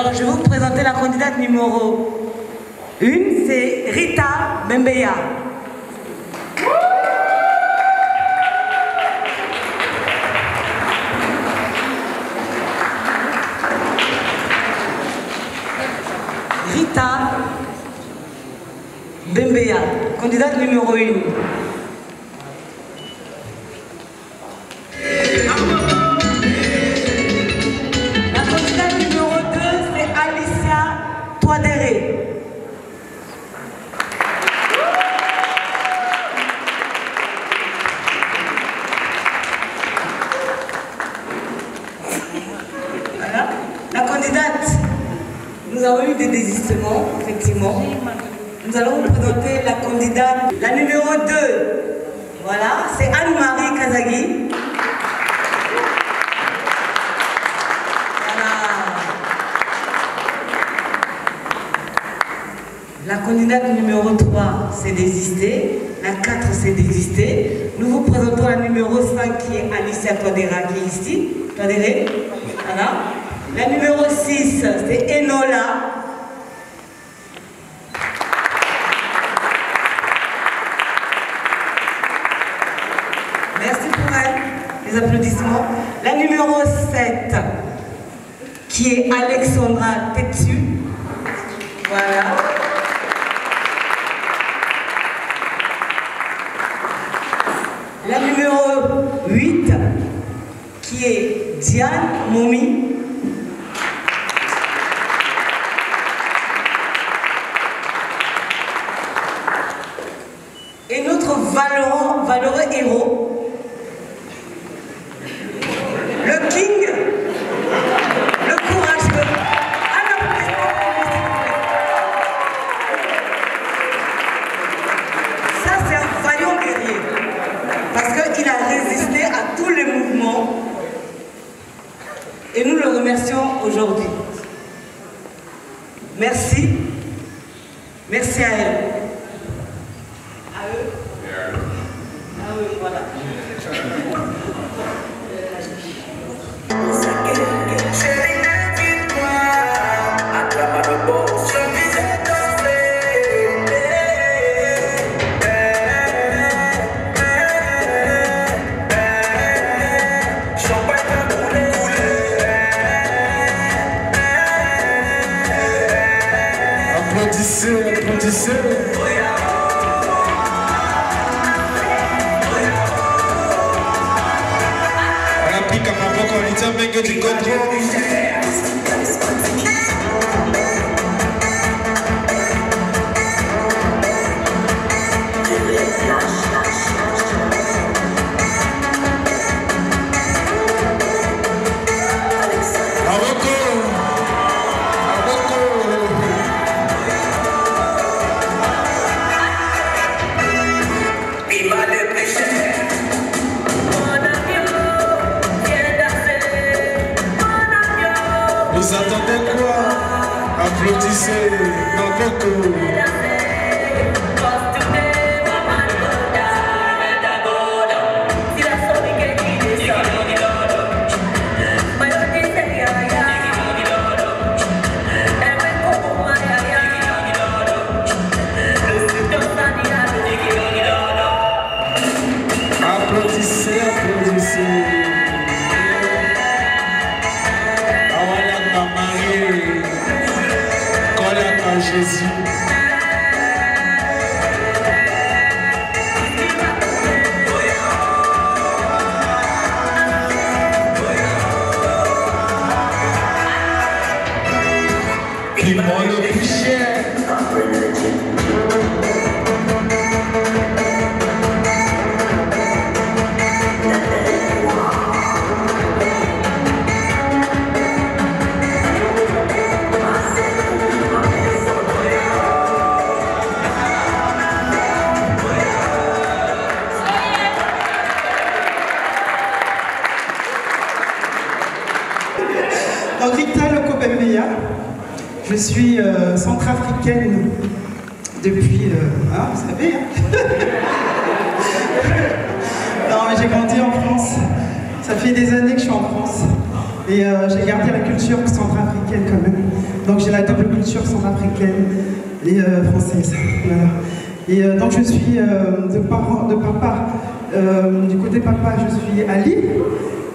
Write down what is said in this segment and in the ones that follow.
Alors je vais vous présenter la candidate numéro 1, c'est Rita Bembeya. Rita Bembeya, candidate numéro 1. La candidate, nous avons eu des désistements, effectivement. Nous allons vous présenter la candidate, la numéro 2. Voilà, c'est Anne-Marie Kazagui. Voilà. La candidate numéro 3 s'est désistée. La 4 s'est désistée. Nous vous présentons la numéro 5 qui est Alicia Twadera qui est ici. Twadera. Voilà. La numéro 6, c'est Enola. Merci pour elle. Les applaudissements. La numéro 7, qui est Alexandra Tetsu. Voilà. La numéro 8, qui est Diane Momi. Et notre valeureux héros, le King, le courageux, un applaudissement. Ça, c'est un vaillant guerrier, parce qu'il a résisté à tous les mouvements, et nous le remercions aujourd'hui. Merci, merci à elle. Voilà. Applaudissez, applaudissez. Vengo de controle. Vous attendez quoi? Applaudissez, Maboko. Applaudissez, applaudissez. Jésus. Qui m'a le plus cher. Donc Rita Bembeya, je suis centrafricaine depuis, vous savez, hein. Non mais j'ai grandi en France, Ça fait des années que je suis en France. Et j'ai gardé la culture centrafricaine quand même. Donc j'ai la double culture centrafricaine et française. Voilà. Et donc je suis de papa, du côté papa je suis Ali,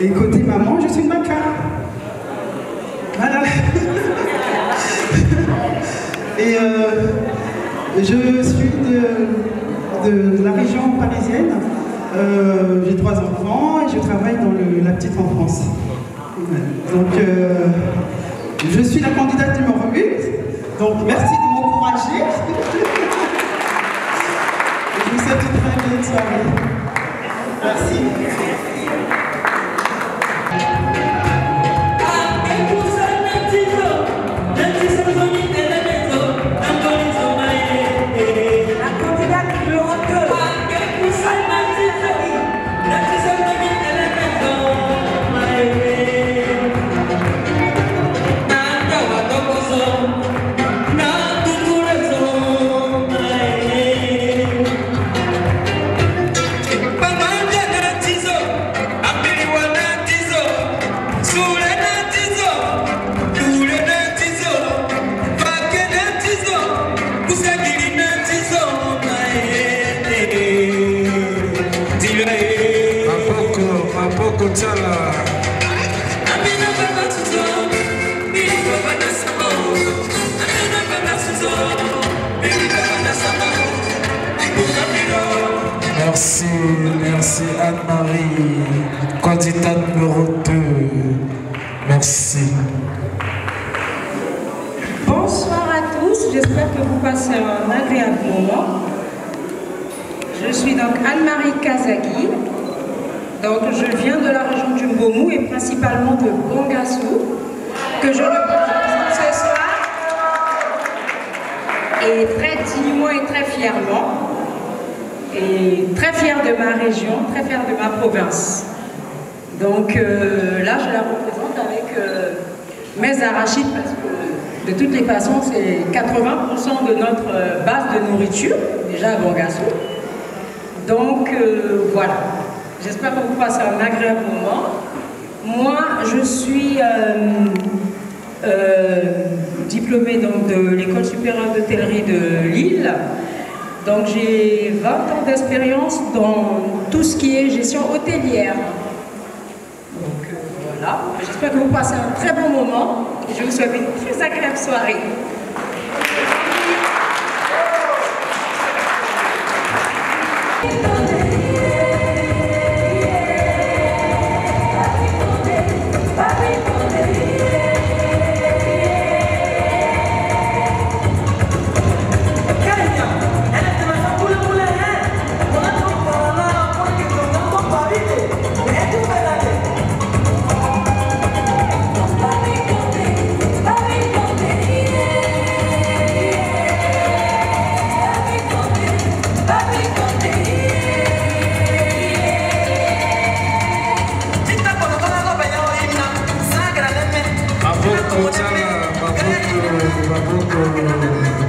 et côté maman je suis Maka. Voilà. Et je suis de la région parisienne. J'ai 3 enfants et je travaille dans la petite enfance. Donc je suis la candidate numéro 8. Donc merci de m'encourager. Je vous souhaite une très belle soirée. Merci. Merci, merci Anne-Marie, candidate numéro 2. Merci. Bonsoir à tous, j'espère que vous passez un agréable moment. Je suis donc Anne-Marie Kazagui. Donc je viens de la région du Mbomou et principalement de Bangassou, que je représente ce soir. Et très dignement et très fièrement. Et très fière de ma région, très fière de ma province. Donc là, je la représente avec mes arachides parce que de toutes les façons, c'est 80% de notre base de nourriture, déjà à Bangassou. Donc voilà, j'espère que vous passez un agréable moment. Moi, je suis diplômée donc, de l'École supérieure d'hôtellerie de Lille. Donc j'ai 20 ans d'expérience dans tout ce qui est gestion hôtelière. Donc voilà, j'espère que vous passez un très bon moment et je vous souhaite une très agréable soirée.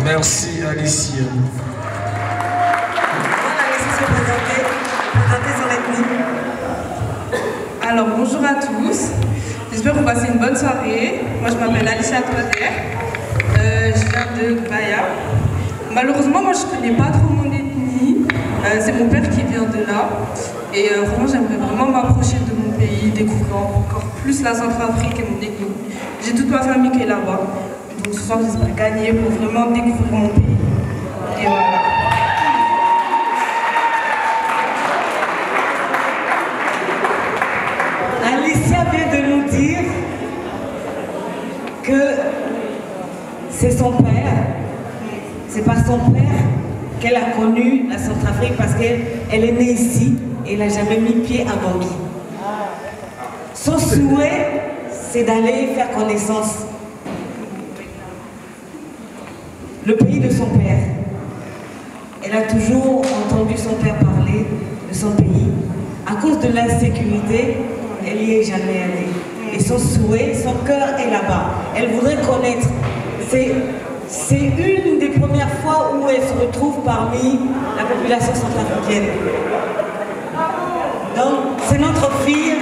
Merci Alicia. Voilà, laissez se présenter son ethnie. Alors bonjour à tous, j'espère que vous passez une bonne soirée. Moi je m'appelle Alicia Toader, je viens de Baya. Malheureusement moi je ne connais pas trop mon ethnie, c'est mon père qui vient de là. Et vraiment j'aimerais vraiment m'approcher de mon pays, découvrir encore plus la Centrafrique et mon ethnie. J'ai toute ma famille qui est là-bas. Donc ce soir, j'espère gagner pour vraiment découvrir mon pays. Et voilà. Alicia vient de nous dire que c'est son père, c'est par son père qu'elle a connu la Centrafrique parce qu'elle est née ici et elle n'a jamais mis pied à Bangui. Son souhait, c'est d'aller faire connaissance. Le pays de son père. Elle a toujours entendu son père parler de son pays. À cause de l'insécurité, elle n'y est jamais allée. Et son souhait, son cœur est là-bas. Elle voudrait connaître. C'est une des premières fois où elle se retrouve parmi la population centrafricaine. Donc, c'est notre fille.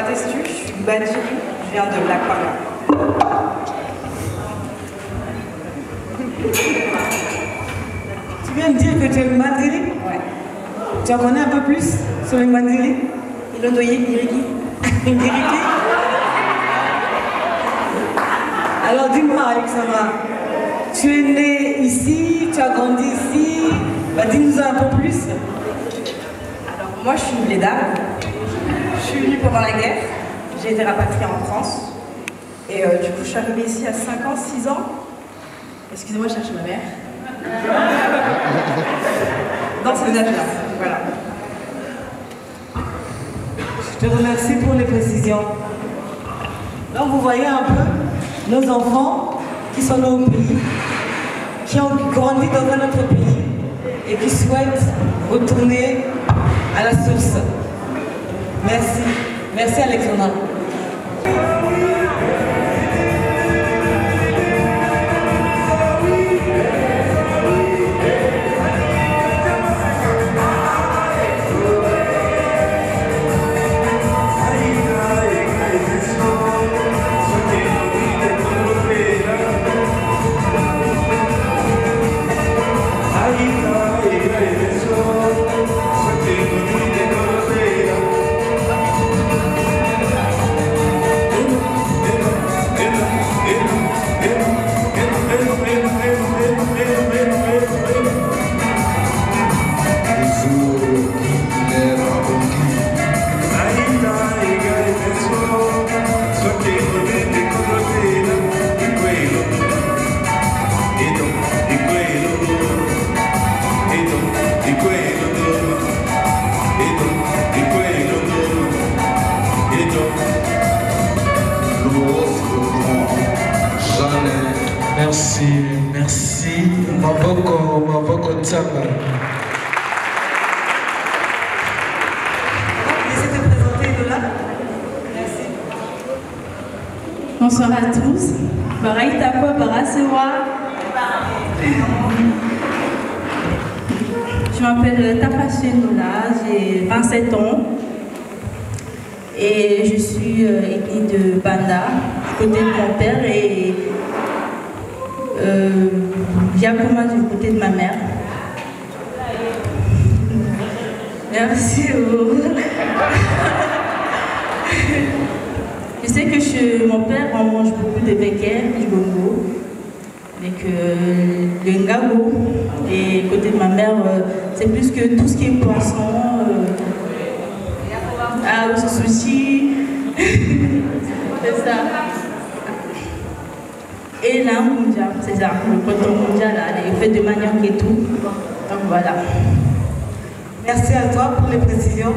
Testu, je suis du Badjiri, je viens de Black Panga. Tu viens de dire que tu es une Mandiri? Ouais. Tu en connais un peu plus sur les Mandiri? Ilondoye, Iriki. Iriki? Alors dis-moi Alexandra, tu es née ici, tu as grandi ici, bah, dis-nous un peu plus. Alors moi je suis une blédarde, je suis venue pendant la guerre, j'ai été rapatriée en France et du coup je suis arrivée ici à 5 ans, 6 ans. Excusez-moi, je cherche ma mère. Dans ce village-là, voilà. Je te remercie pour les précisions. Donc vous voyez un peu nos enfants qui sont dans nos pays, qui ont grandi dans un autre pays et qui souhaitent retourner à la source. Merci. Merci Alexandra. Merci, merci. Maboko Tsamba. Laissez te présenter Lola. Merci. Bonsoir à tous. Baraïtapa, Barasewa. Je m'appelle Tapaché Lola, j'ai 27 ans et je suis ethnie de Banda, côté de mon père, et Yakoma du côté de ma mère. Merci. Je sais que chez mon père, on mange beaucoup de béquets, du bongo, avec le ngabo. Et côté de ma mère, c'est plus que tout ce qui est poisson, le sushi, c'est ça. Et là, c'est ça, le poisson mondial, les fêtes de manioc et tout. Donc voilà. Merci à toi pour les précisions.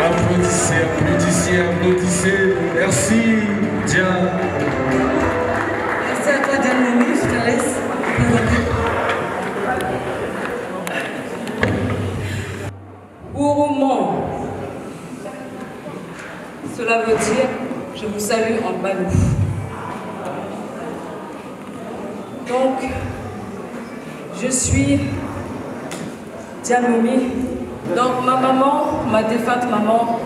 Applaudissez, applaudissez, applaudissez. Merci, Dia. Merci à toi, Diane, je te laisse présenter. Ouroumon. Cela veut dire je vous salue en balou. Donc, je suis Dianomi. Donc, ma maman, ma défunte maman,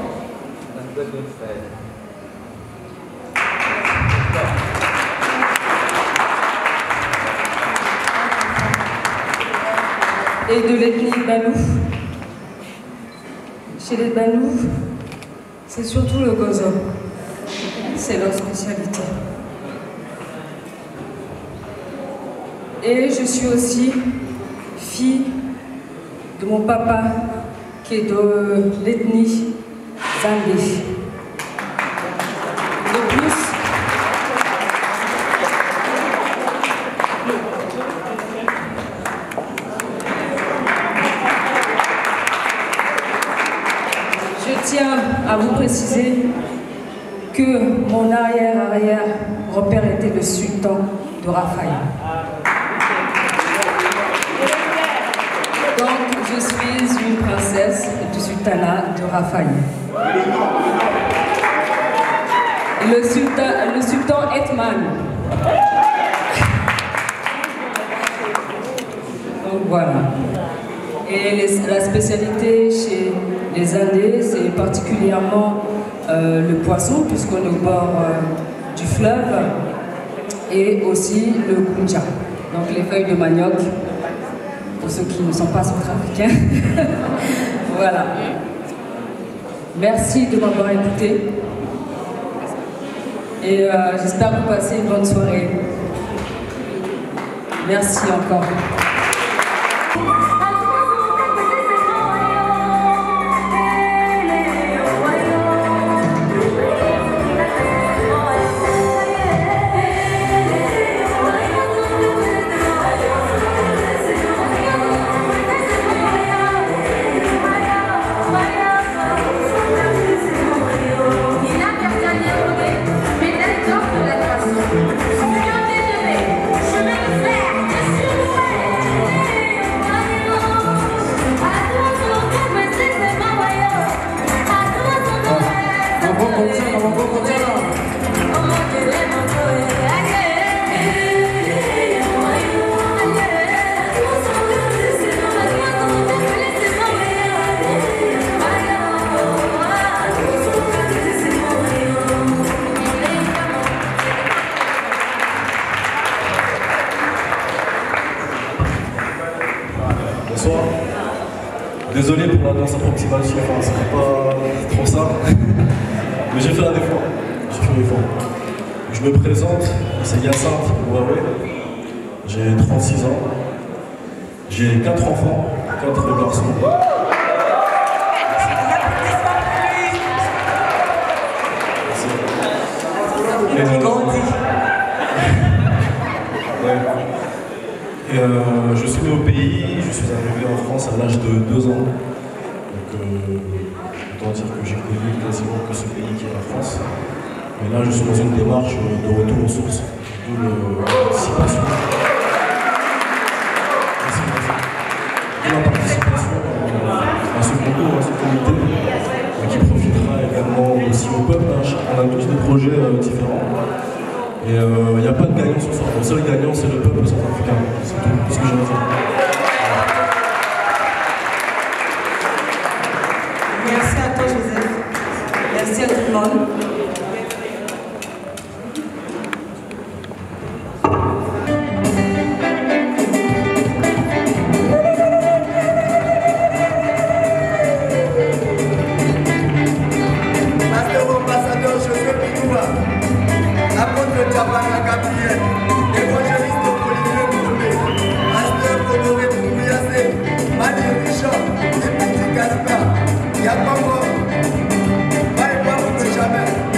et de l'ethnie Banouf. Chez les Banouf, c'est surtout le gozo. C'est leur spécialité. Et je suis aussi fille de mon papa qui est de l'ethnie Zandé. De plus, je tiens à vous préciser que mon arrière-grand-père était le sultan de Rafai. Donc, je suis une princesse du sultanat de Rafai. Le sultan Etman. Donc voilà. Et la spécialité chez les Indés, c'est particulièrement le poisson, puisqu'on est au bord du fleuve, et aussi le kunja, donc les feuilles de manioc, pour ceux qui ne sont pas centrafricains. Voilà. Merci de m'avoir écouté. Et j'espère que vous passez une bonne soirée. Merci encore. Bonsoir. Désolé pour la danse approximative, enfin, c'est pas trop ça. Mais j'ai fait un effort. J'ai fait un effort. Je me présente, c'est Hyacinthe Ouahoué. J'ai 36 ans. J'ai 4 enfants, 4 garçons. Et je suis né au pays, je suis arrivé en France à l'âge de 2 ans. Donc autant dire que j'ai connu quasiment que ce pays qui est la France. Mais là je suis dans une démarche de retour aux sources, de participation. De la participation à ce concours, à ce comité, qui profitera également aussi au peuple. On a tous des projets différents. Et il n'y a pas de gagnant ce soir. Le seul gagnant, c'est le peuple centrafricain. C'est tout ce que j'ai à dire. Merci à toi, Joseph. Merci à tout le monde. Y'a pas mort, pas et pas pour jamais.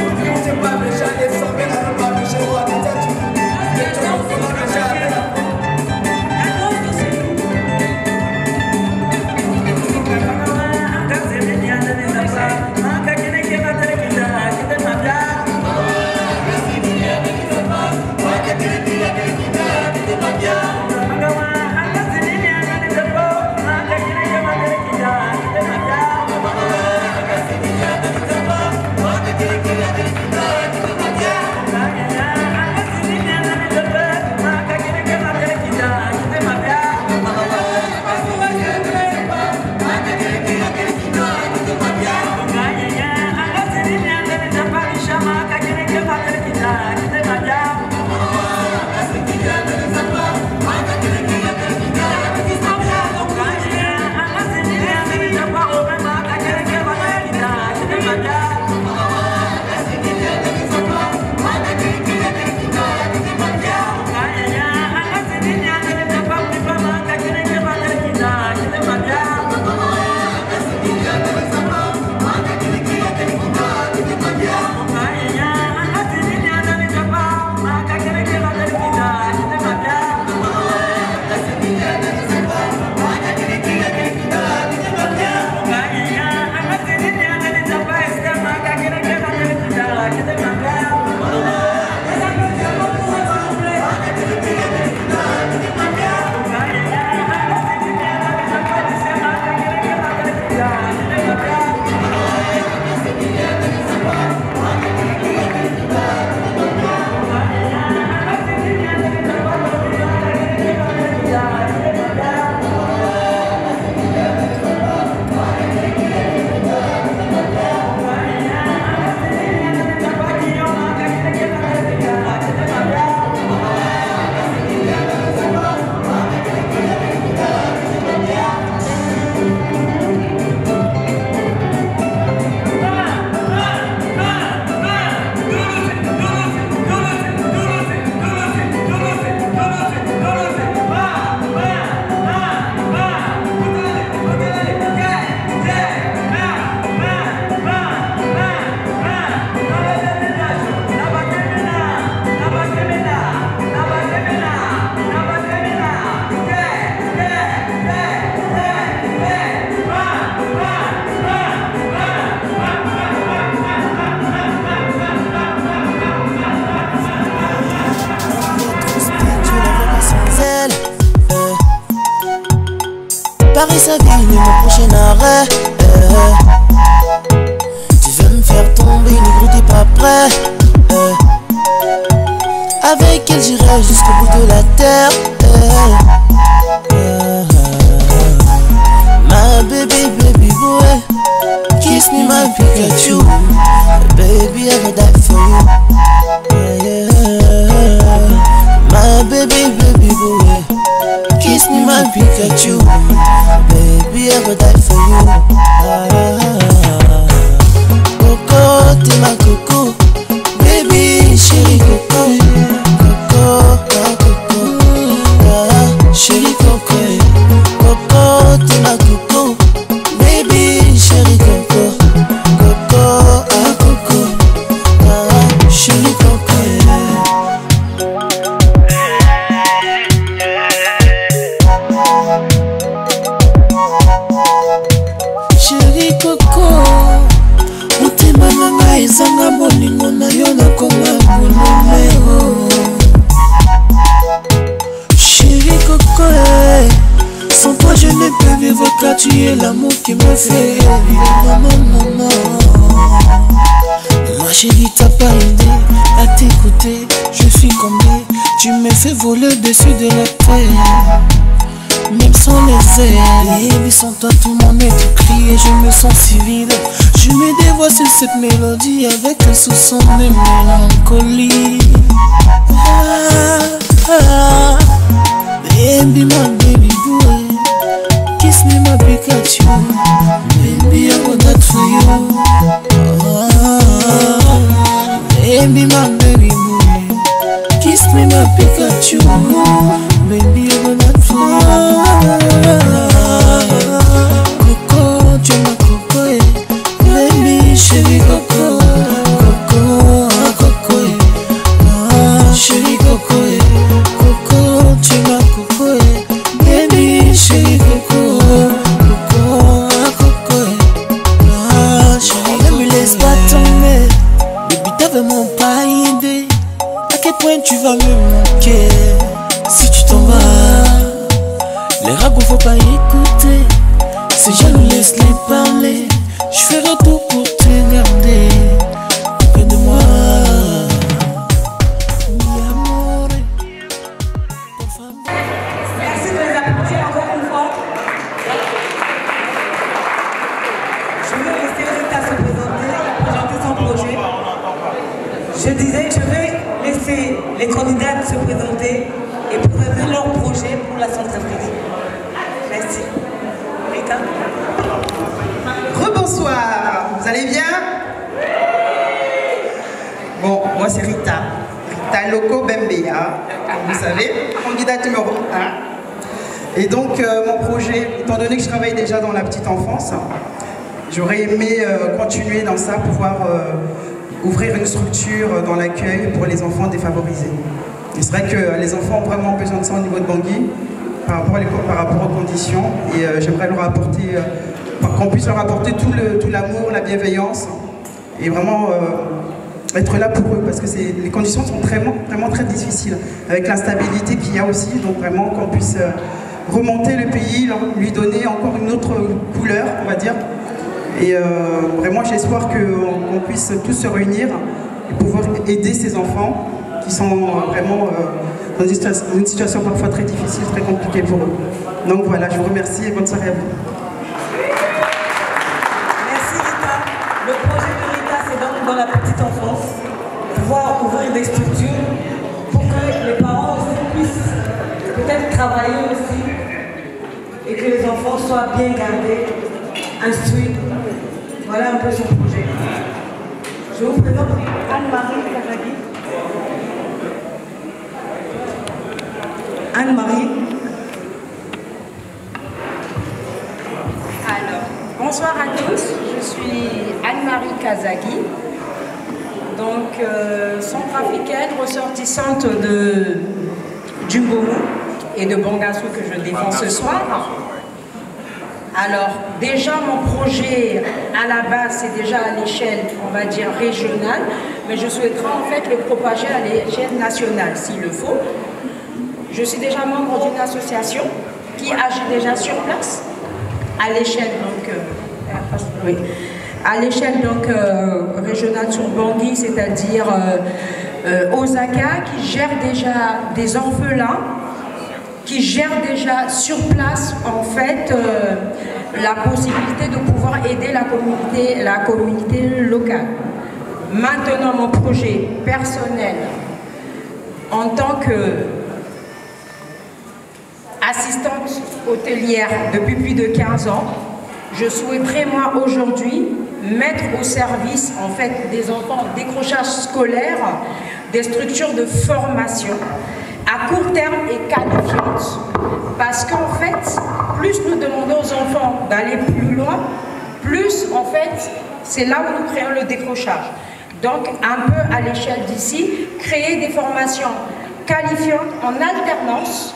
Savine est mon prochain arrêt. Tu veux me faire tomber, négro t'es pas prêt. Avec elle j'irai jusqu'au bout de la terre. My baby, baby boy, kiss me my Pikachu. Baby, I will die for you. My baby, baby boy, kiss me my Pikachu. Baby, I will die for you. Coco, t'es ma coco. Baby, chérie coco. Coco, coco. Chérie coco. Coco, t'es ma coco. Baby, chérie coco. Coco, coco. Chérie coco. Chérie coco, motema nanga ezanga bolingo na yo nakoma bonome. Chérie coco, sans toi je ne peux vivre car tu es l'amour qui me fait vivre. Non. Ma chérie t'as pas idée, à t'écouter je suis comblé. Tu me fais voler au-dessus de la terre. Même sans les ailes, et sans toi tout mon est tout crié, je me sens si vide. Je me dévoile sur cette mélodie avec un soupçon de mélancolie. Baby, my baby boy, kiss me my Pikachu. Baby, I will die for you. Baby, my baby boy, kiss me my Pikachu. Baby, I will die for you. Coco, tu m'as coco, baby, chérie coco. Coco, coco, chérie coco. Coco, tu m'as coco, baby, chérie coco. Coco, coco, chérie. Ne me laisse pas tomber, baby, t'as vraiment pas idée à quel point tu vas me manquer. Si tu t'en vas, les ragots faut pas écouter. Ces jaloux laisse-les parler. Je ferai tout pour te garder près de moi. Mi amore, por favor. Merci de les applaudir encore une fois. Je vais laisser Rita se présenter son projet. Je disais, je vais laisser les candidats se présenter et présenter leur projet pour la Centrafrique. Merci. Rita. Rebonsoir, vous allez bien? Bon, moi c'est Rita. Rita Loco Bembea, comme vous savez, candidate numéro 1. Et donc mon projet, étant donné que je travaille déjà dans la petite enfance, j'aurais aimé continuer dans ça, pouvoir ouvrir une structure dans l'accueil pour les enfants défavorisés. Et c'est vrai que les enfants ont vraiment besoin de ça au niveau de Bangui, par rapport aux conditions, et j'aimerais leur apporter, qu'on puisse leur apporter tout l'amour, la bienveillance, et vraiment être là pour eux, parce que les conditions sont vraiment très difficiles, avec l'instabilité qu'il y a aussi, donc vraiment qu'on puisse remonter le pays, lui donner encore une autre couleur, on va dire. Et vraiment j'ai espoir qu'on puisse tous se réunir et pouvoir aider ces enfants qui sont vraiment dans une situation parfois très difficile, très compliquée pour eux. Donc voilà, je vous remercie et bonne soirée à vous. Merci Rita. Le projet de Rita, c'est donc dans la petite enfance, pouvoir ouvrir des structures pour que les parents aussi puissent peut-être travailler aussi et que les enfants soient bien gardés, instruits. Voilà un peu son projet. Je vous présente Anne-Marie Kazagui. Anne-Marie. Alors, bonsoir à tous, je suis Anne-Marie Kazagui, donc centrafricaine, ressortissante de Djumbomu et de Bangassou que je défends ce soir. Alors, déjà mon projet à la base, c'est déjà à l'échelle, on va dire, régionale, mais je souhaiterais en fait le propager à l'échelle nationale s'il le faut. Je suis déjà membre d'une association qui agit déjà sur place. à l'échelle régionale sur Bangui, c'est-à-dire Osaka, qui gère déjà des orphelins, qui gère déjà sur place en fait la possibilité de pouvoir aider la communauté locale. Maintenant, mon projet personnel en tant qu'assistante hôtelière depuis plus de 15 ans, je souhaiterais moi aujourd'hui mettre au service en fait des enfants en décrochage scolaire des structures de formation à court terme et qualifiantes, parce qu'en fait plus nous demandons aux enfants d'aller plus loin, plus en fait c'est là où nous créons le décrochage. Donc un peu à l'échelle d'ici, créer des formations qualifiantes en alternance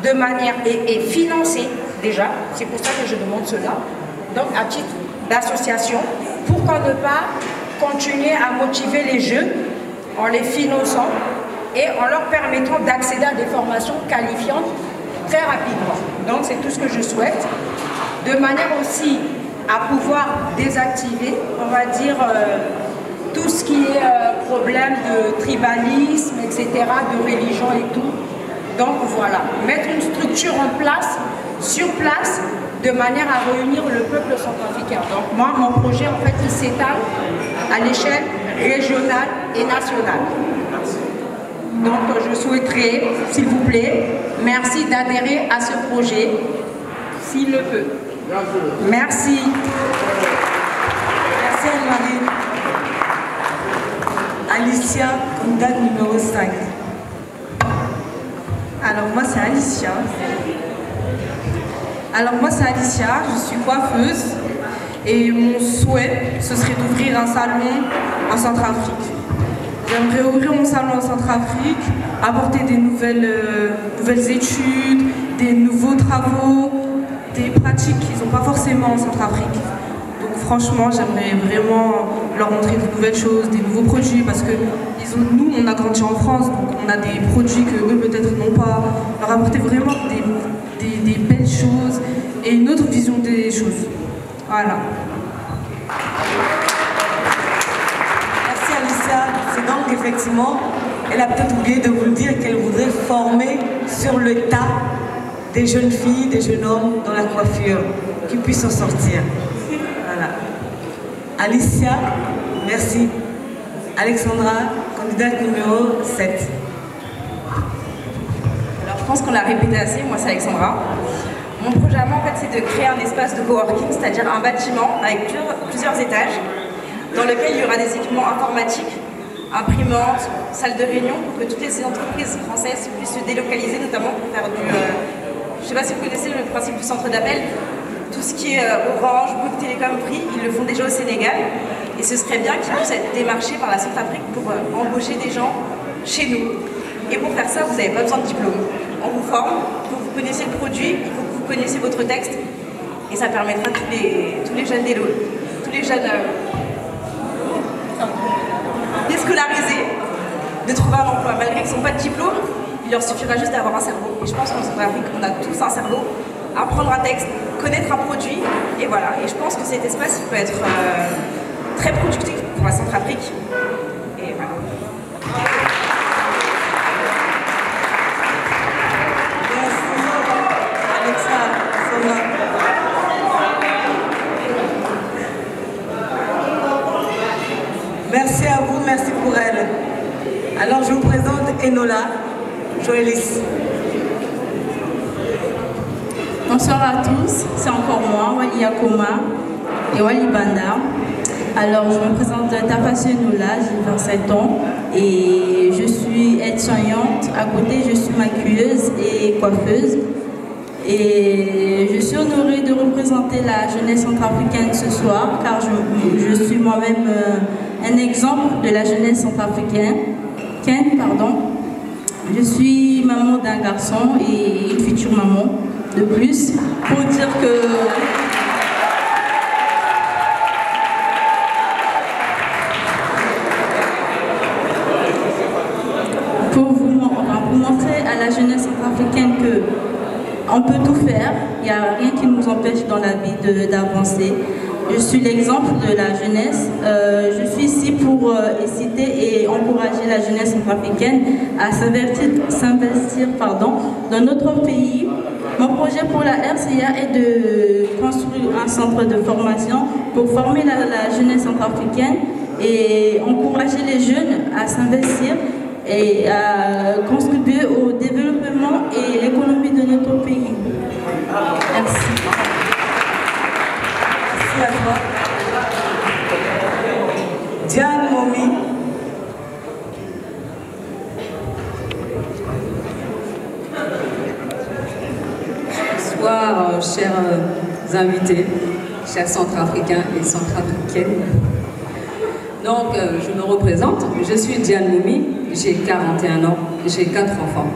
de manière et financée déjà, c'est pour ça que je demande cela, donc à titre d'association, pourquoi ne pas continuer à motiver les jeunes en les finançant et en leur permettant d'accéder à des formations qualifiantes très rapidement. Donc c'est tout ce que je souhaite, de manière aussi à pouvoir désactiver, on va dire, tout ce qui est problème de tribalisme, etc., de religion et tout. Donc voilà, mettre une structure en place, sur place, de manière à réunir le peuple centrafricain. Donc moi, mon projet, en fait, il s'étale à l'échelle régionale et nationale. Donc je souhaiterais, s'il vous plaît, merci d'adhérer à ce projet, s'il le peut. Merci. Merci Anne-Marie. Alicia, candidate numéro 5. Alors moi c'est Alicia. Je suis coiffeuse et mon souhait ce serait d'ouvrir un salon en Centrafrique. J'aimerais ouvrir mon salon en Centrafrique, apporter des nouvelles études, des nouveaux travaux, des pratiques qu'ils n'ont pas forcément en Centrafrique. Donc franchement j'aimerais vraiment leur montrer de nouvelles choses, des nouveaux produits, parce que nous on a grandi en France, donc on a des produits que eux peut-être n'ont pas, leur apporter vraiment des belles choses et une autre vision des choses. Voilà. Merci Alicia. C'est donc effectivement, elle a peut-être oublié de vous le dire qu'elle voudrait former sur le tas des jeunes filles, des jeunes hommes dans la coiffure, qui puissent en sortir. Voilà. Alicia, merci. Alexandra, candidate numéro 7. Alors je pense qu'on l'a répété assez, moi c'est Alexandra. Mon projet à moi en fait c'est de créer un espace de coworking, c'est-à-dire un bâtiment avec plusieurs étages dans lequel il y aura des équipements informatiques, imprimantes, salles de réunion pour que toutes les entreprises françaises puissent se délocaliser, notamment pour faire du... je ne sais pas si vous connaissez le principe du centre d'appel, tout ce qui est Orange, Bouygues Télécom, Free, ils le font déjà au Sénégal. Et ce serait bien qu'ils puissent être démarchés par la Centrafrique pour embaucher des gens chez nous. Et pour faire ça, vous n'avez pas besoin de diplôme. On vous forme, il faut que vous connaissiez le produit, il faut que vous connaissiez votre texte. Et ça permettra à tous les jeunes déscolarisés de trouver un emploi. Malgré qu'ils n'ont pas de diplôme, il leur suffira juste d'avoir un cerveau. Et je pense qu'en Centrafrique, on a tous un cerveau. Apprendre un texte, connaître un produit, et voilà. Et je pense que cet espace, il peut être très productif pour la Centrafrique. Et voilà. Merci à vous, merci pour elle. Alors je vous présente Enola Joëlis. Bonsoir à tous, c'est encore moi, Wali Yakoma et Wali Banda. Alors je me présente Tafasu Enola, j'ai 27 ans et je suis aide-soignante. À côté, je suis maquilleuse et coiffeuse. Et je suis honorée de représenter la jeunesse centrafricaine ce soir, car je suis moi-même un exemple de la jeunesse centrafricaine. Je suis maman d'un garçon et une future maman de plus, pour dire que pour montrer à la jeunesse centrafricaine qu'on peut tout faire. il n'y a rien qui nous empêche dans la vie d'avancer. Je suis l'exemple de la jeunesse. Je suis ici pour inciter et encourager la jeunesse centrafricaine à s'investir dans notre pays. Mon projet pour la RCA est de construire un centre de formation pour former la jeunesse centrafricaine et encourager les jeunes à s'investir et à contribuer au développement et l'économie de notre pays. Merci. Merci à toi. Diane Momi. Bonsoir, chers invités, chers centrafricains et centrafricaines. Donc, je me représente, je suis Diane Moumi, j'ai 41 ans, j'ai 4 enfants.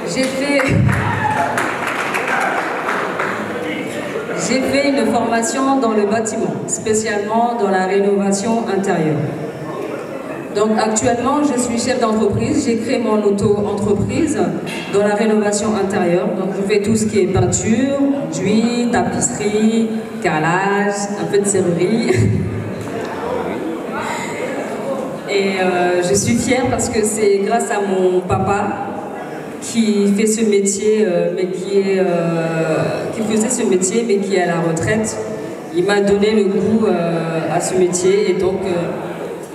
J'ai fait une formation dans le bâtiment, spécialement dans la rénovation intérieure. Donc actuellement, je suis chef d'entreprise, j'ai créé mon auto-entreprise dans la rénovation intérieure. Donc je fais tout ce qui est peinture, enduit, tapisserie, carrelage, un peu de serrurerie. Et je suis fière parce que c'est grâce à mon papa qui fait ce métier, qui faisait ce métier mais qui est à la retraite. Il m'a donné le goût à ce métier et donc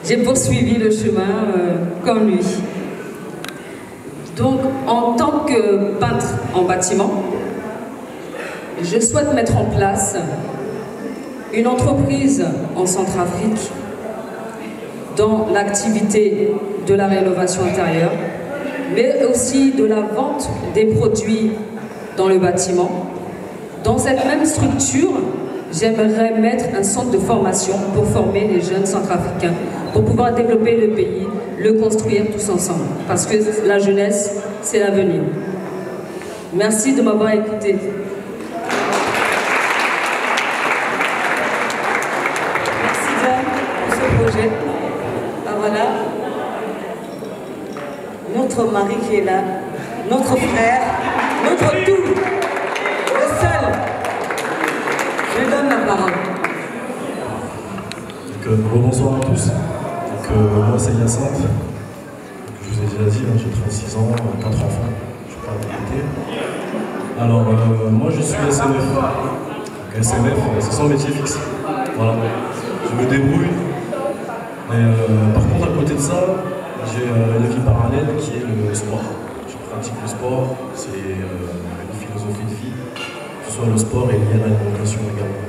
j'ai poursuivi le chemin comme lui. Donc en tant que peintre en bâtiment, je souhaite mettre en place une entreprise en Centrafrique dans l'activité de la rénovation intérieure, mais aussi de la vente des produits dans le bâtiment. Dans cette même structure, j'aimerais mettre un centre de formation pour former les jeunes centrafricains, pour pouvoir développer le pays, le construire tous ensemble. Parce que la jeunesse, c'est l'avenir. Merci de m'avoir écouté. Merci Diane pour ce projet. Ah, voilà. Notre mari qui est là, notre frère, notre tout, le seul. Je lui donne la parole. Bonsoir à tous. Moi c'est Hyacinthe. Je vous ai déjà dit, j'ai 36 ans, 4 enfants. Je ne vais pas répéter. Alors moi je suis SMF. Donc, SMF, c'est son métier fixe. Voilà. Je me débrouille. Mais par contre à côté de ça, j'ai une vie parallèle qui est le sport. Je pratique le sport, c'est une philosophie de vie, que ce soit le sport et lié à l'alimentation également.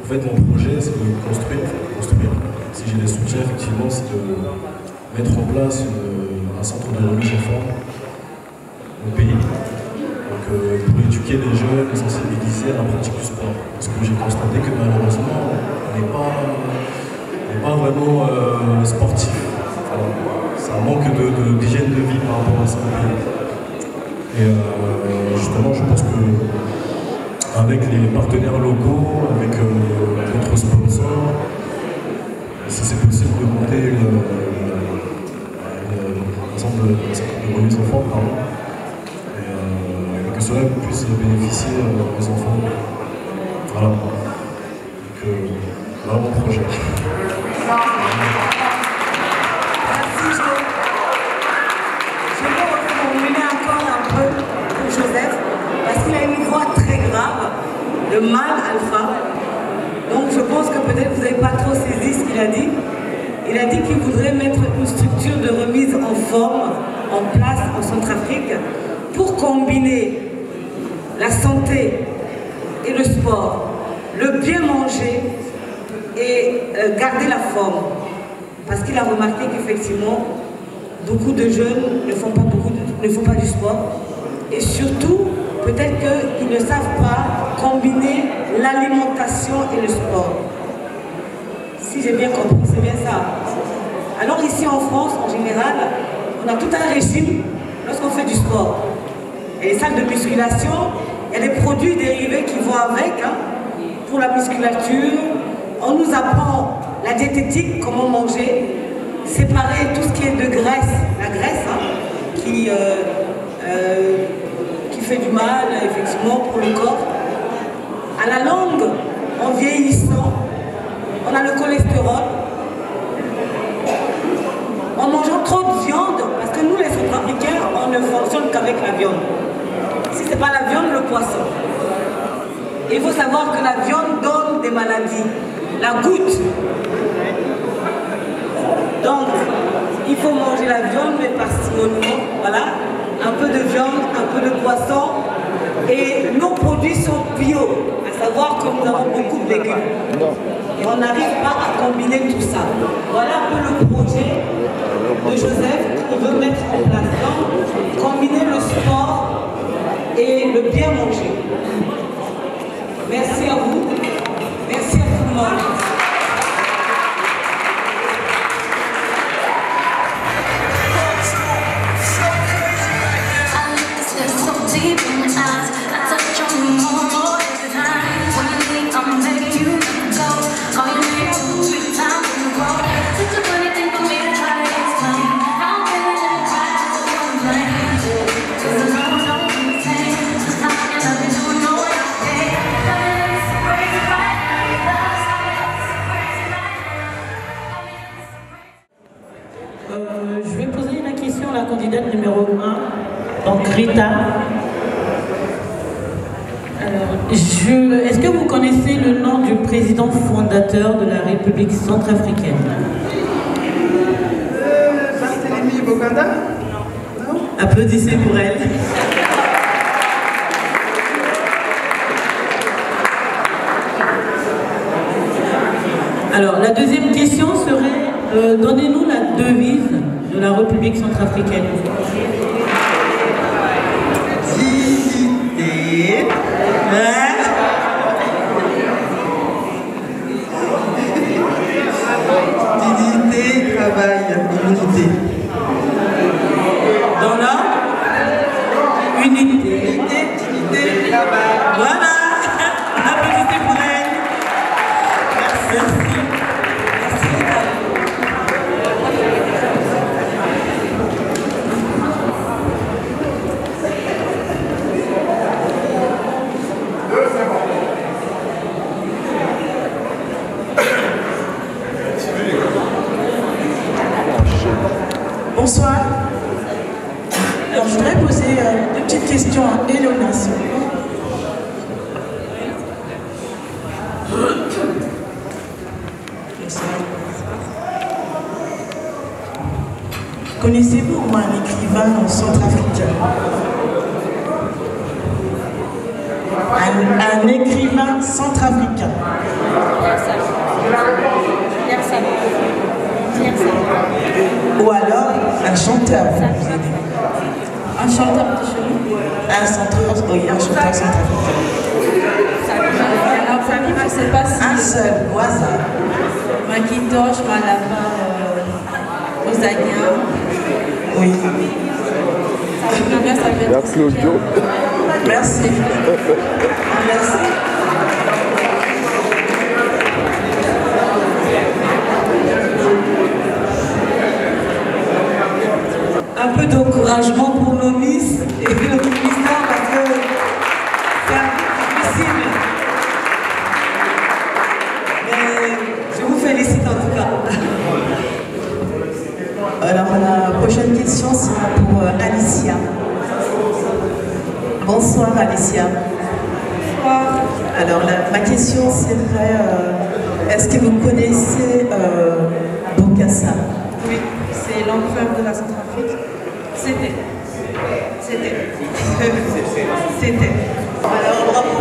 En fait, mon projet, c'est de construire. Si j'ai des soutiens, effectivement, c'est de mettre en place un centre de remise en forme au pays. Donc, pour éduquer les jeunes et sensibiliser à la pratique du sport. Parce que j'ai constaté que malheureusement, on n'est pas vraiment sportif. Alors, ça manque d'hygiène de vie par rapport à ça. Et justement, je pense que avec les partenaires locaux, avec d'autres sponsors, si c'est possible de monter un centre de remise en forme, et que cela puisse bénéficier aux enfants. Voilà. Donc, voilà mon projet. Merci Jo. Je vais reformuler encore un peu pour Joseph, parce qu'il a une voix très grave, le mal alpha. Donc je pense que peut-être vous n'avez pas trop saisi ce qu'il a dit. Il a dit qu'il voudrait mettre une structure de remise en forme en place en Centrafrique pour combiner la santé et le sport, le bien manger et garder la forme. Parce qu'il a remarqué qu'effectivement, beaucoup de jeunes ne font pas du sport. Et surtout, peut-être qu'ils ne savent pas combiner l'alimentation et le sport. Si j'ai bien compris, c'est bien ça. Alors ici en France, en général, on a tout un régime lorsqu'on fait du sport. Et les salles de musculation, il y a des produits dérivés qui vont avec, pour la musculature. On nous apprend la diététique, comment manger, séparer tout ce qui est de graisse, la graisse, qui fait du mal, effectivement, pour le corps. À la longue, en vieillissant, on a le cholestérol. En mangeant trop de viande, parce que nous, les Centrafricains, on ne fonctionne qu'avec la viande. Si ce n'est pas la viande, le poisson. Il faut savoir que la viande donne des maladies. La goutte. Donc, il faut manger la viande, mais parcimonieusement. Voilà. Un peu de viande, un peu de poisson. Et nos produits sont bio. À savoir que nous avons beaucoup de légumes. Et on n'arrive pas à combiner tout ça. Voilà un peu le projet de Joseph qui veut mettre en place. Donc, combiner le sport et le bien manger. Merci à vous. Merci à tout le monde. Je vais poser la question à la candidate numéro 1, donc Rita. Est-ce que vous connaissez le nom du président fondateur de la République centrafricaine? Barthélemy Bokanda? Non? Applaudissez pour elle. Alors, la deuxième question serait, donnez-nous la devise de la République centrafricaine. Dignité. Dignité, travail, immunité. Dans la unité. Unité, dignité, travail. Voilà. Applaudissez pour elle. Merci. Bonsoir. Alors, je voudrais poser deux petites questions à Léona, s'il vous plaît. Connaissez-vous au moins un écrivain centrafricain? Un écrivain centrafricain. Ou alors un chanteur. Un chanteur de chez nous? Un chanteur, oui, un chanteur centrafricain. Je ne sais pas si... Un seul, au hasard. Maquitoche, Malapa, Osaguien. Oui. Merci Claudio. Merci. Merci. Un peu d'encouragement pour nos Miss et le ministère parce que c'est un peu difficile. Mais je vous félicite en tout cas. Alors la prochaine question sera pour Alicia. Bonsoir Alicia. Bonsoir. Alors ma question serait, est-ce que vous connaissez Bokassa? Oui, c'est l'empereur de la Centrafrique. C'était. Alors bravo.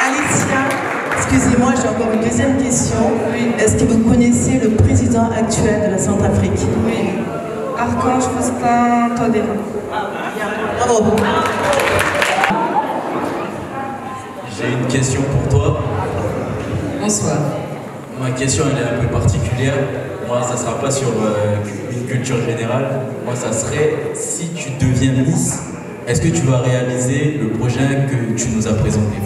Alicia, excusez-moi, j'ai encore une deuxième question. Oui. Est-ce que vous connaissez le président actuel de la Centrafrique? Oui. Archange Faustin Touadéra. Bravo. J'ai une question pour toi. Bonsoir. Ma question elle est un peu particulière. Moi, ça ne sera pas sur une culture générale. Moi, ça serait si tu deviens Miss, est-ce que tu vas réaliser le projet que tu nous as présenté?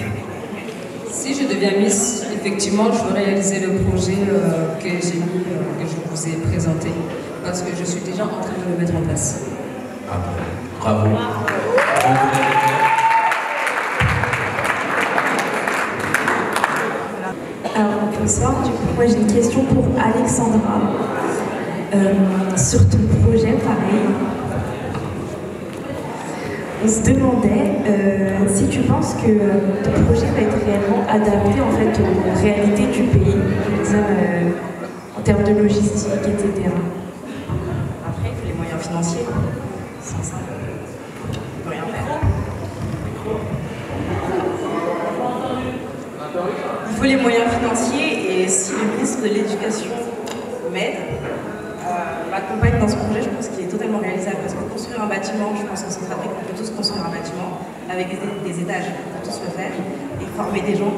Si je deviens Miss, effectivement, je vais réaliser le projet que j'ai mis, que je vous ai présenté, parce que je suis déjà en train de le mettre en place. Ah, bravo. Alors, bonsoir. Du coup, moi j'ai une question pour Alexandra. Sur ton projet, pareil. On se demandait si tu penses que ton projet va être réellement adapté en fait aux réalités du pays, en termes de logistique, etc. Après, il faut les moyens financiers. Sans ça, on peut rien faire. Il faut les moyens financiers et si le ministre de l'Éducation m'aide, m'accompagne dans ce projet, je pense qu'il est totalement réalisable parce que construire un bâtiment, je pense qu'en Centrafrique, on peut tous construire un bâtiment avec des étages, on peut tous le faire et former des gens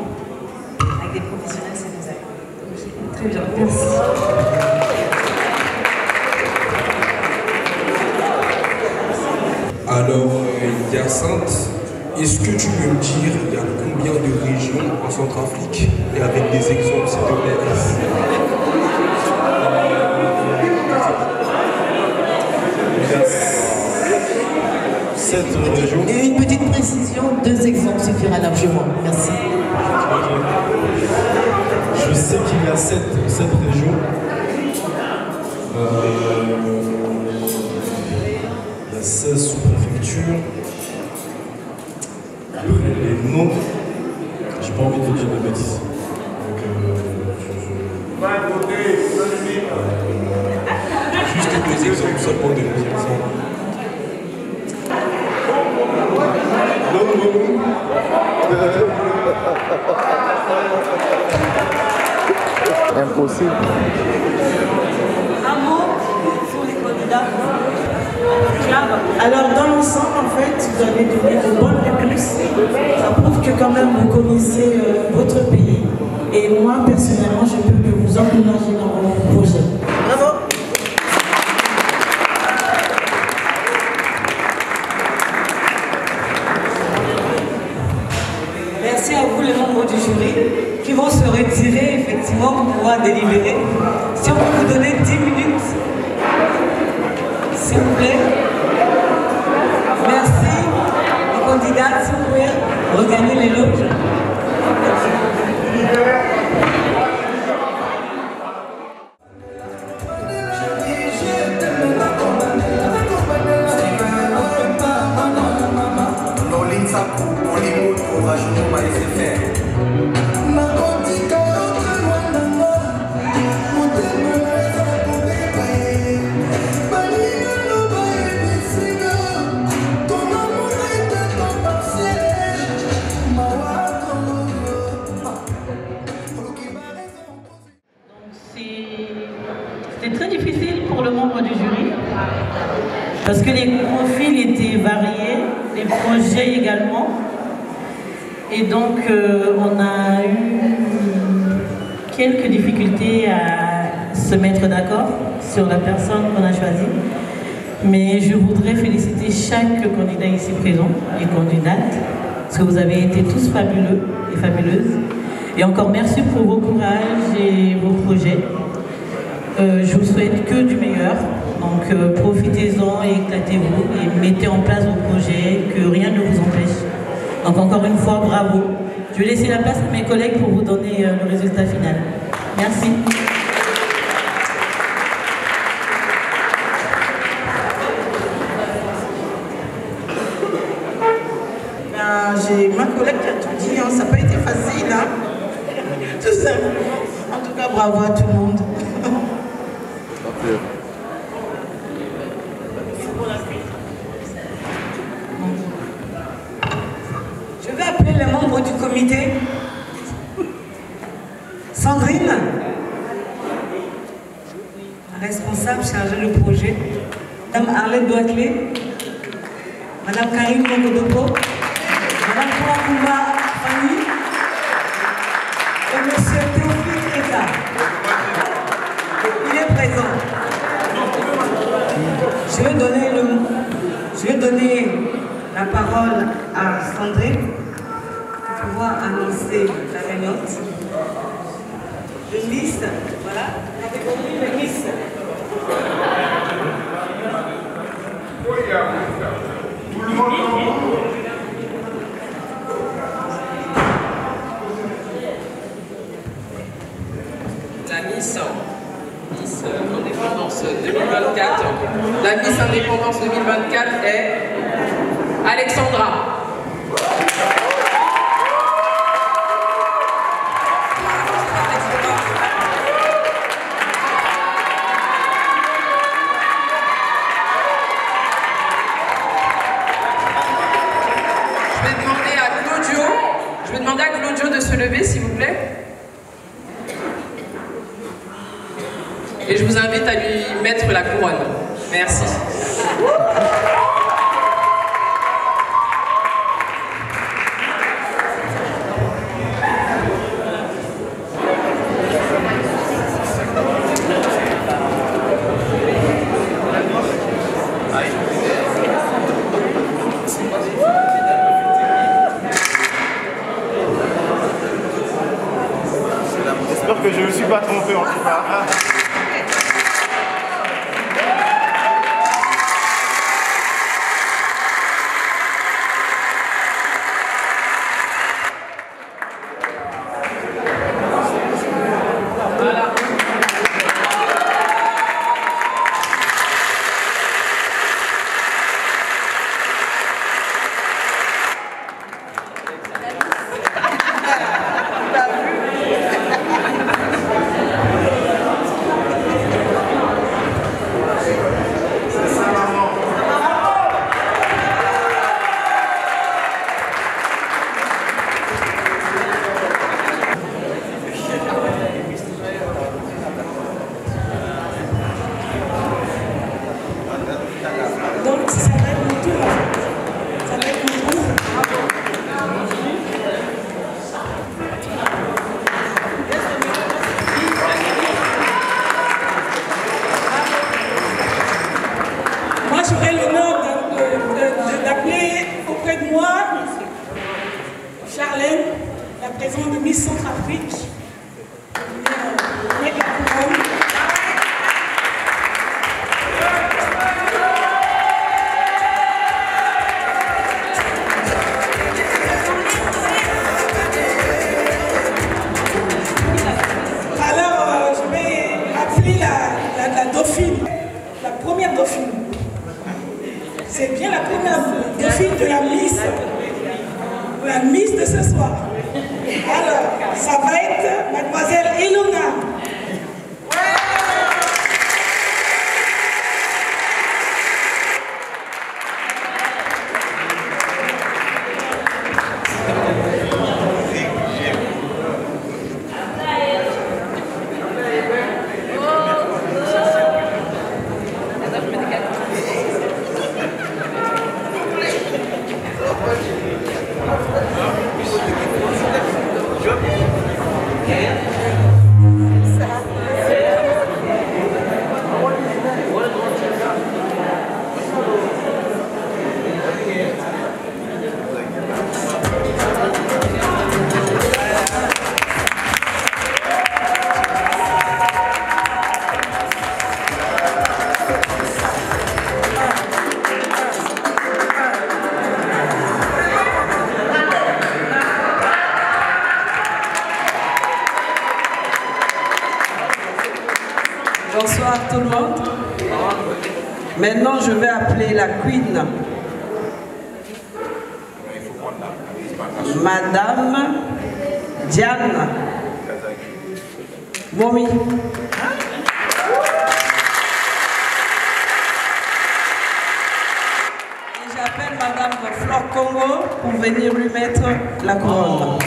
avec des professionnels, c'est faisable. Ok, très bien, merci. Alors, Hyacinthe, est-ce que tu peux me dire il y a combien de régions en Centrafrique et avec des exemples, s'il te plaît? Il y a 7 régions. Et une petite précision, 2 exemples suffira largement. Merci. Je sais qu'il y a 7 régions. Il y a 16 sous-préfectures. Après les noms, j'ai pas envie de dire de bêtises. Donc, juste 2 exemples, seulement 2 exemples. Impossible. Un mot sur les candidats. Alors dans l'ensemble, en fait, vous avez donné de bonnes réponses. Ça prouve que quand même vous connaissez votre pays. Et moi, personnellement, je peux que vous encourager dans vos projets. Bravo. Merci à vous les membres du jury qui vont se retirer effectivement pour pouvoir délibérer. Si on peut vous donner 10 minutes, s'il vous plaît. Merci aux candidats, si vous pouvez regagner les loges. C'était très difficile pour le membre du jury parce que les profils étaient variés, les projets également. Et donc on a eu quelques difficultés à se mettre d'accord sur la personne qu'on a choisie. Mais je voudrais féliciter chaque candidat ici présent et candidate parce que vous avez été tous fabuleux et fabuleuses. Et encore merci pour vos courages et vos projets. Je vous souhaite que du meilleur, donc profitez-en et éclatez-vous et mettez en place vos projets, que rien ne vous empêche. Donc encore une fois, bravo. Je vais laisser la place à mes collègues pour vous donner le résultat final. Merci. J'ai ma collègue qui a tout dit, hein. Ça n'a pas été facile, hein. Tout simplement. En tout cas, bravo à tout le monde. Je vais appeler les membres du comité. Sandrine, responsable chargée de projet. Madame Arlette Douatlé, Madame Karine Mokodopo, Madame Kouakoumba Fanny et Monsieur Théophile Eka. Il est présent. Je vais donner la parole à Sandrine pour pouvoir annoncer la gagnante. Une liste, voilà, catégorie de Miss. Miss Indépendance 2024. La Miss Indépendance 2024 est Alexandra. Je vais demander à Claudio de se lever, s'il vous plaît. Et je vous invite à lui mettre la couronne. Merci. J'espère que je ne me suis pas trompé en tout cas. J'aurai l'honneur d'appeler auprès de moi Charlène, la présidente de Miss Centrafrique. Mettre la couronne. Alors, je vais appeler la dauphine, la première dauphine. C'est bien la première dauphine de la Miss de ce soir. Alors, ça va être Mademoiselle Elona. Bonsoir tout le monde. Maintenant, je vais appeler la Queen. Madame Diane Momi. Et j'appelle Madame Flore Congo pour venir lui mettre la couronne.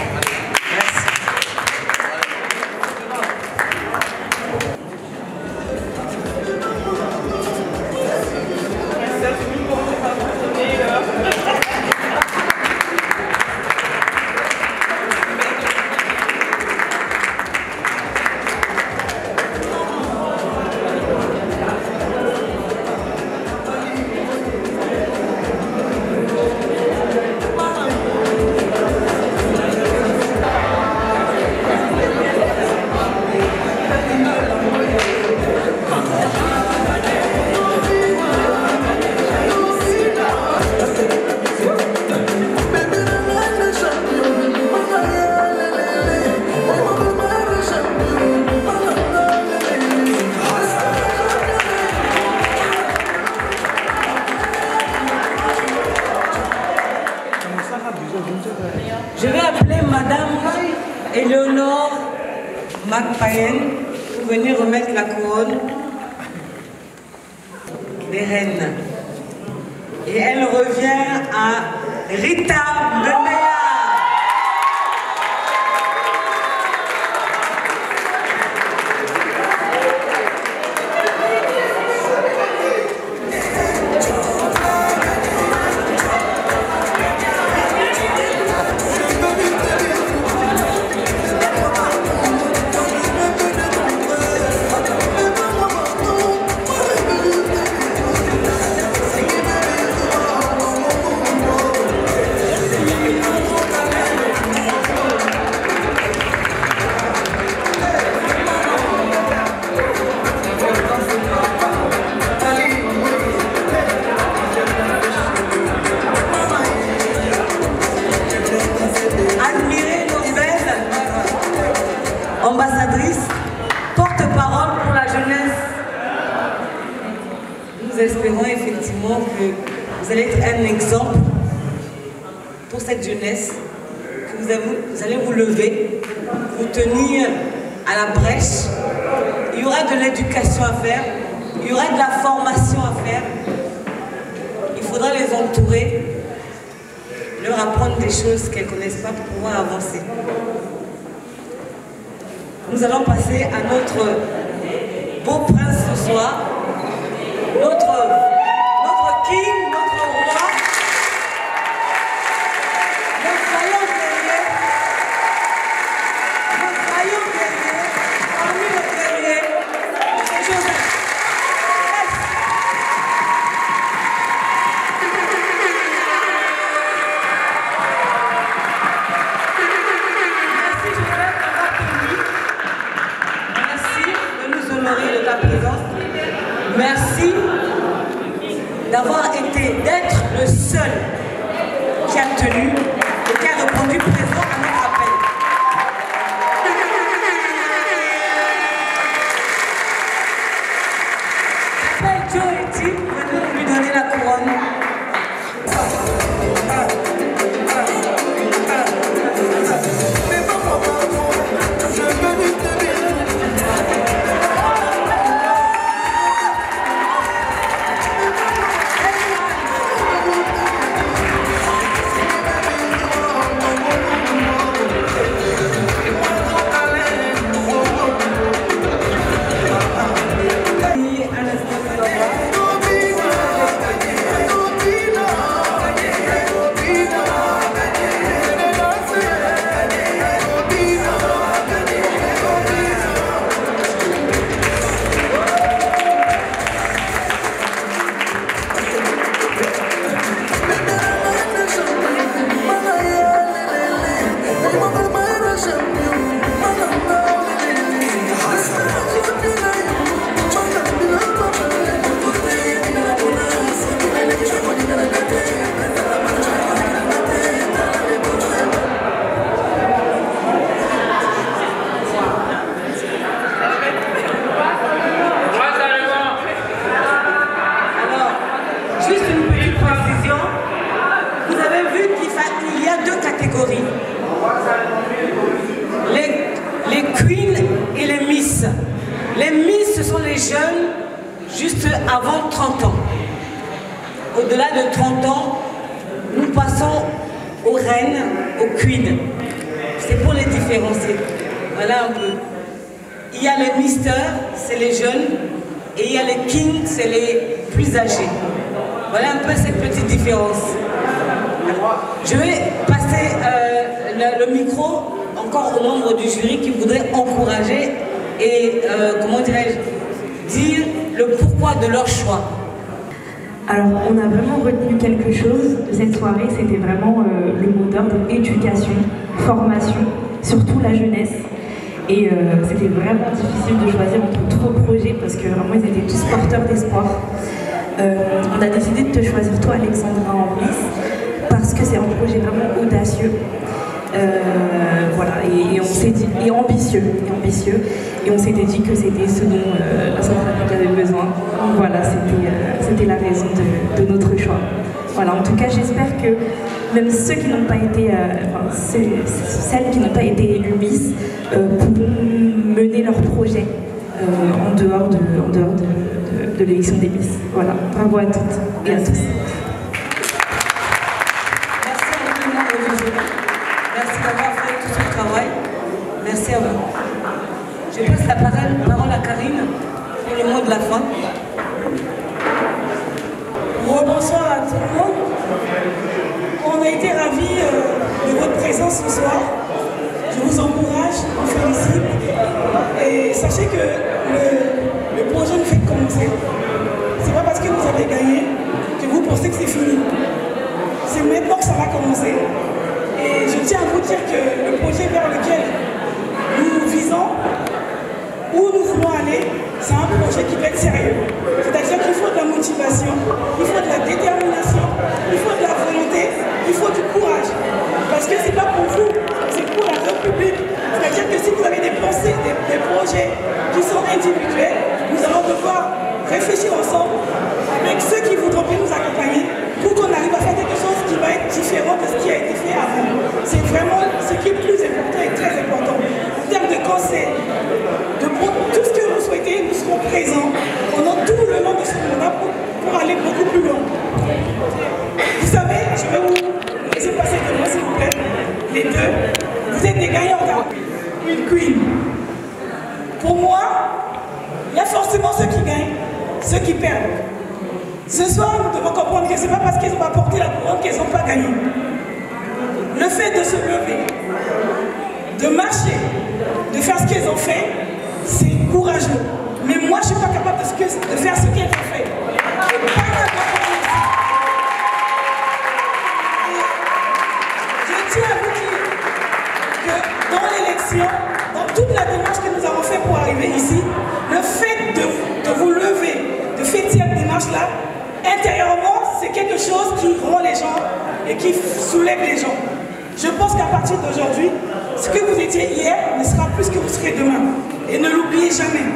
Mac Payen pour venir remettre la couronne des reines. Et elle revient à Rita Bemeya. Ambassadrice, porte-parole pour la jeunesse. Nous espérons effectivement que vous allez être un exemple pour cette jeunesse, que vous allez vous lever, vous tenir à la brèche. Il y aura de l'éducation à faire, il y aura de la formation à faire. Il faudra les entourer, leur apprendre des choses qu'elles ne connaissent pas pour pouvoir avancer. Nous allons passer à notre beau prince ce soir, notre king, notre roi, notre vaillant guerrier, parmi nos guerriers, c'est Joseph. De ta présence. Merci d'être le seul qui a tenu et qui a répondu présent à notre appel. J'appelle Joe et Tim pour lui donner la couronne. Les queens et les miss. Les miss, ce sont les jeunes juste avant 30 ans. Au-delà de 30 ans, nous passons aux reines, aux queens. C'est pour les différencier. Voilà un peu. Il y a les misters, c'est les jeunes, et il y a les kings, c'est les plus âgés. Voilà un peu cette petite différence. Je vais passer le micro encore aux membres du jury qui voudraient encourager et, comment dirais-je, dire le pourquoi de leur choix. Alors, on a vraiment retenu quelque chose de cette soirée, c'était vraiment le mot d'ordre, éducation, formation, surtout la jeunesse. Et c'était vraiment difficile de choisir entre 3 projets parce que vraiment ils étaient tous porteurs d'espoir. On a décidé de te choisir toi, Alexandra, en Miss, parce que c'est un projet vraiment audacieux. Voilà, et on s'est dit, et ambitieux, et on s'était dit que c'était ce dont la Centrafrique avait besoin. Voilà, c'était la raison de notre choix. Voilà, en tout cas, j'espère que même ceux qui n'ont pas été, celles qui n'ont pas été élues Miss pourront mener leur projet en dehors de l'élection des Miss. Voilà, bravo à toutes et à tous. Merci d'avoir fait tout ce travail. Merci à vous. Je passe la parole à Karine pour le mot de la fin. Bonsoir à tout le monde. On a été ravis de votre présence ce soir. Je vous encourage, je vous félicite. Et sachez que le projet ne fait que commencer. C'est pas parce que vous avez gagné que vous pensez que c'est fini. C'est maintenant que ça va commencer. Et je tiens à vous dire que le projet vers lequel nous visons, où nous voulons aller, c'est un projet qui va être sérieux. C'est-à-dire qu'il faut de la motivation, il faut de la détermination, il faut de la volonté, il faut du courage. Parce que c'est pas pour vous, c'est pour la République. C'est-à-dire que si vous avez des pensées, des projets qui sont individuels, nous allons devoir réfléchir ensemble avec ceux qui voudront bien nous accompagner pour qu'on arrive à faire quelque chose qui va être différent de ce qui a été fait avant. C'est vraiment ce qui est plus important et très important. En termes de conseils, de tout ce que vous souhaitez, nous serons présents pendant tout le long de ce mandat pour aller beaucoup plus loin. Vous savez, je vais vous laisser passer devant s'il vous plaît, les deux. Vous êtes des gagnants, une queen. Pour moi, il y a forcément ceux qui gagnent, ceux qui perdent. Ce soir, nous devons comprendre que ce n'est pas parce qu'ils ont apporté la couronne qu'ils n'ont pas gagné. Le fait de se lever, de marcher, de faire ce qu'ils ont fait, c'est courageux. Mais moi, je ne suis pas capable de faire ce qu'ils ont fait. Je tiens à vous dire que dans l'élection, dans toute la démarche que nous avons faite pour arriver ici, le fait de vous lever, de faire cette démarche-là, intérieurement, c'est quelque chose qui rend les gens et qui soulève les gens. Je pense qu'à partir d'aujourd'hui, ce que vous étiez hier ne sera plus ce que vous serez demain. Et ne l'oubliez jamais.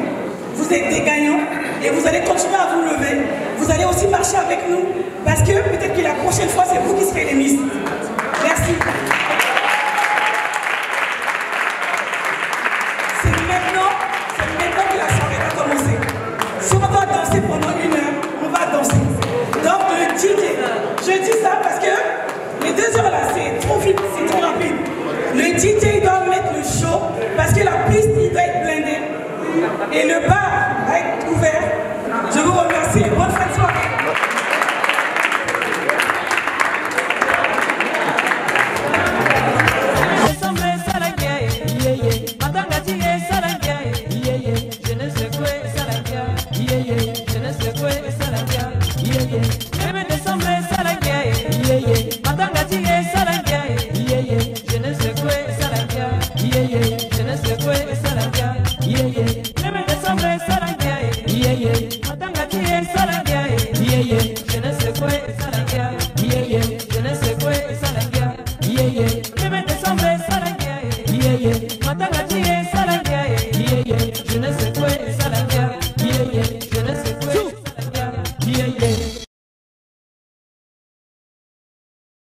Vous êtes des gagnants et vous allez continuer à vous lever. Vous allez aussi marcher avec nous parce que peut-être que la prochaine fois, c'est vous qui serez les Miss. Merci. C'est maintenant que la soirée va commencer. Si on doit danser pendant 1 heure, on va danser. Donc le DJ, je dis ça parce que les 2 heures là, c'est trop vite, c'est trop rapide. Le DJ doit mettre le show parce que la piste, il doit être blindée. Et le bar va être ouvert. Je vous remercie. Bonne fin de soirée. Je ne sais quoi, ça la guerre.